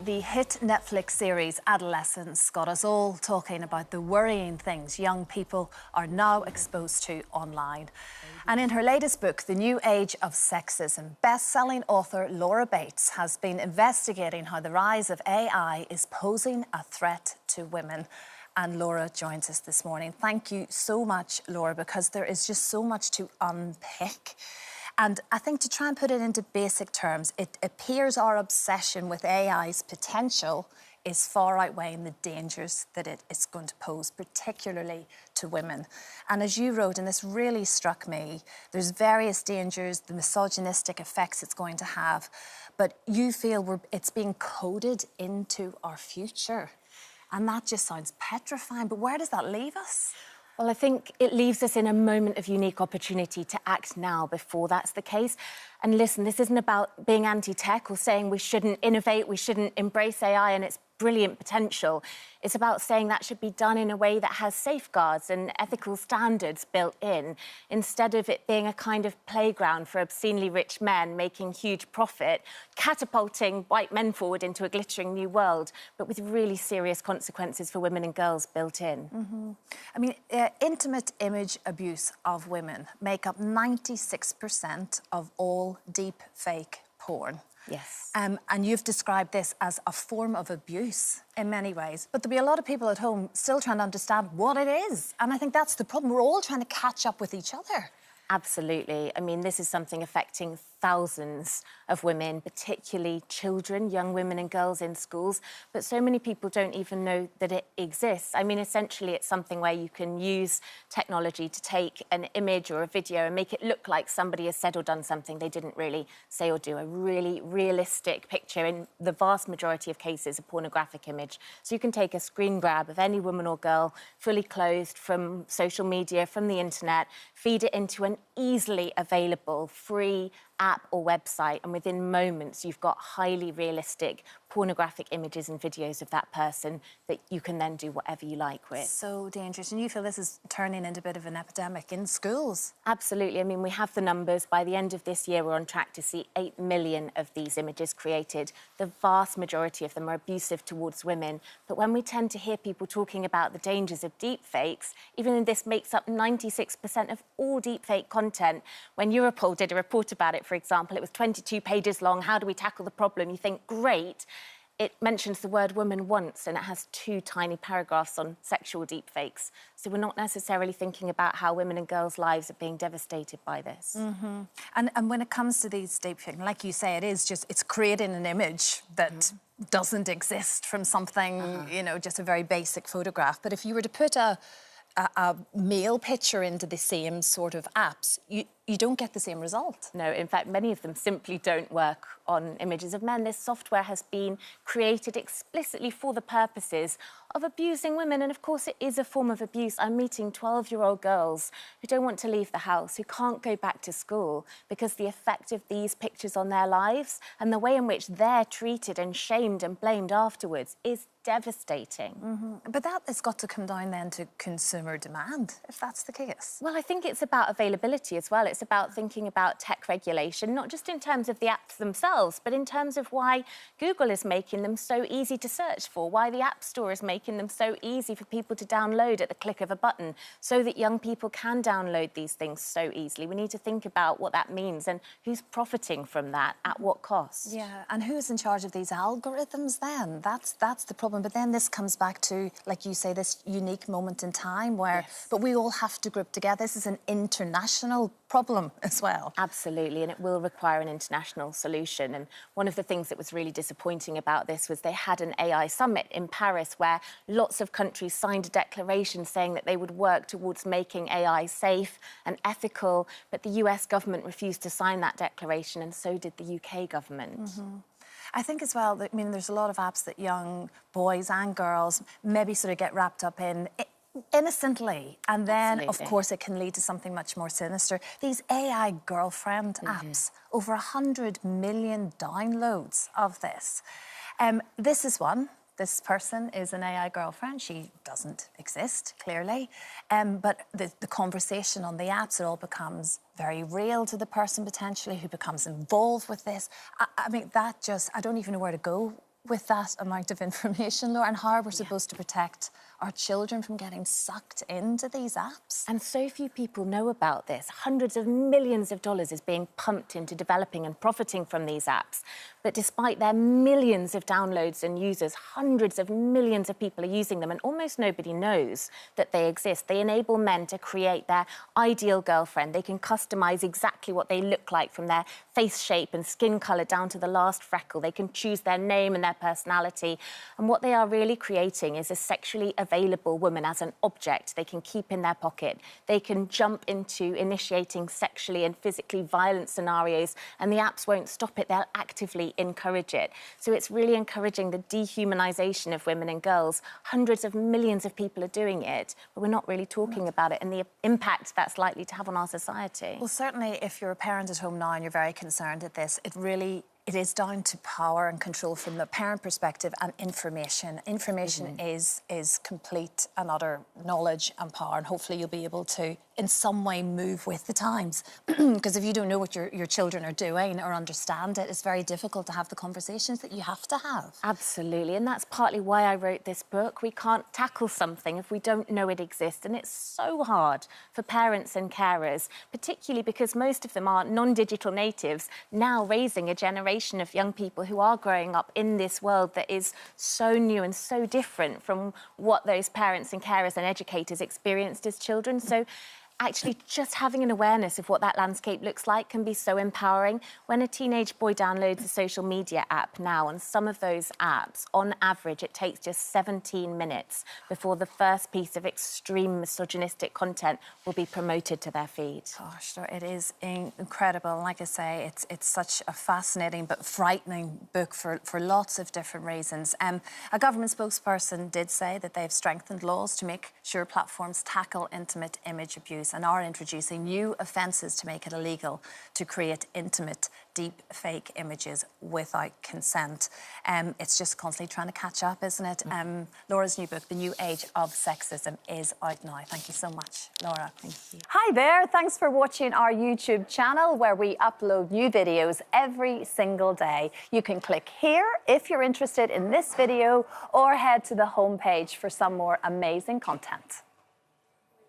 The hit Netflix series Adolescence got us all talking about the worrying things young people are now exposed to online. And in her latest book, The New Age of Sexism, best-selling author Laura Bates has been investigating how the rise of AI is posing a threat to women. And Laura joins us this morning. Thank you so much, Laura, because there is just so much to unpick. And I think to try and put it into basic terms, it appears our obsession with AI's potential is far outweighing the dangers that it is going to pose, particularly to women. And as you wrote, and this really struck me, there's various dangers, the misogynistic effects it's going to have, but you feel it's being coded into our future. And that just sounds petrifying, but where does that leave us? Well, I think it leaves us in a moment of unique opportunity to act now before that's the case. And listen, this isn't about being anti-tech or saying we shouldn't innovate, we shouldn't embrace AI and its brilliant potential. It's about saying that should be done in a way that has safeguards and ethical standards built in, instead of it being a kind of playground for obscenely rich men making huge profit, catapulting white men forward into a glittering new world, but with really serious consequences for women and girls built in. Mm-hmm. I mean, intimate image abuse of women make up 96% of all deep fake porn. Yes. And you've described this as a form of abuse in many ways. But there'll be a lot of people at home still trying to understand what it is. And I think that's the problem. We're all trying to catch up with each other. Absolutely. I mean, this is something affecting thousands of women, particularly children, young women and girls in schools. But so many people don't even know that it exists. I mean, essentially, it's something where you can use technology to take an image or a video and make it look like somebody has said or done something they didn't really say or do. A really realistic picture, in the vast majority of cases, a pornographic image. So you can take a screen grab of any woman or girl, fully clothed, from social media, from the internet, feed it into an easily available, free app or website, and within moments you've got highly realistic pornographic images and videos of that person that you can then do whatever you like with. So dangerous. And you feel this is turning into a bit of an epidemic in schools? Absolutely. I mean, we have the numbers. By the end of this year, we're on track to see 8 million of these images created. The vast majority of them are abusive towards women. But when we tend to hear people talking about the dangers of deepfakes, even though this makes up 96% of all deepfake content, when Europol did a report about it, for example, it was 22 pages long. How do we tackle the problem? You think, great. It mentions the word woman once, and it has 2 tiny paragraphs on sexual deepfakes. So we're not necessarily thinking about how women and girls' lives are being devastated by this. Mm-hmm. And when it comes to these deepfakes, like you say, it's creating an image that doesn't exist from something, you know, just a very basic photograph. But if you were to put a male picture into the same sort of apps, you don't get the same result. No, in fact, many of them simply don't work on images of men. This software has been created explicitly for the purposes of abusing women, and of course it is a form of abuse. I'm meeting 12-year-old girls who don't want to leave the house, who can't go back to school because the effect of these pictures on their lives and the way in which they're treated and shamed and blamed afterwards is devastating. Mm-hmm. But that has got to come down then to consumer demand, if that's the case. Well, I think it's about availability as well. It's about thinking about tech regulation, not just in terms of the apps themselves, but in terms of why Google is making them so easy to search for, why the App Store is making them so easy for people to download at the click of a button, so that young people can download these things so easily. We need to think about what that means and who's profiting from that, at what cost. Yeah, and who's in charge of these algorithms then? That's the problem. But then this comes back to, like you say, this unique moment in time where, but we all have to group together. This is an international problem as well. Absolutely, and it will require an international solution. And one of the things that was really disappointing about this was they had an AI summit in Paris where lots of countries signed a declaration saying that they would work towards making AI safe and ethical, but the US government refused to sign that declaration, and so did the UK government. Mm-hmm. I think as well that, I mean, there's a lot of apps that young boys and girls maybe sort of get wrapped up in innocently, and then of course it can lead to something much more sinister. These AI girlfriend apps, over 100 million downloads of this. This is one. This person is an AI girlfriend. She doesn't exist, clearly. But the conversation on the apps, it all becomes very real to the person potentially who becomes involved with this. I mean, that just, I don't even know where to go with that amount of information, Laura, and how are we supposed to protect our children from getting sucked into these apps? And so few people know about this. Hundreds of millions of dollars is being pumped into developing and profiting from these apps. But despite their millions of downloads and users, hundreds of millions of people are using them, and almost nobody knows that they exist. They enable men to create their ideal girlfriend. They can customize exactly what they look like, from their face shape and skin color down to the last freckle. They can choose their name and their personality. And what they are really creating is a sexually available woman as an object they can keep in their pocket. They can jump into initiating sexually and physically violent scenarios, and the apps won't stop it. They'll actively encourage it. So it's really encouraging the dehumanization of women and girls. Hundreds of millions of people are doing it, but we're not really talking about it and the impact that's likely to have on our society. Well, certainly if you're a parent at home now and you're very concerned at this, it is down to power and control from the parent perspective and information. Information is complete and utter knowledge and power, and hopefully you'll be able to in some way move with the times. Because if you don't know what your children are doing or understand it, it's very difficult to have the conversations that you have to have. Absolutely, and that's partly why I wrote this book. We can't tackle something if we don't know it exists, and it's so hard for parents and carers, particularly because most of them are non-digital natives, now raising a generation of young people who are growing up in this world that is so new and so different from what those parents and carers and educators experienced as children. So actually just having an awareness of what that landscape looks like can be so empowering. When a teenage boy downloads a social media app now, on some of those apps, on average, it takes just 17 minutes before the first piece of extreme misogynistic content will be promoted to their feed. Gosh, it is incredible. Like I say, it's such a fascinating but frightening book for lots of different reasons. A government spokesperson did say that they've strengthened laws to make sure platforms tackle intimate image abuse and are introducing new offences to make it illegal to create intimate, deep fake images without consent. It's just constantly trying to catch up, isn't it? Laura's new book, The New Age of Sexism, is out now. Thank you so much, Laura. Thank you. Hi there. Thanks for watching our YouTube channel, where we upload new videos every single day. You can click here if you're interested in this video, or head to the homepage for some more amazing content.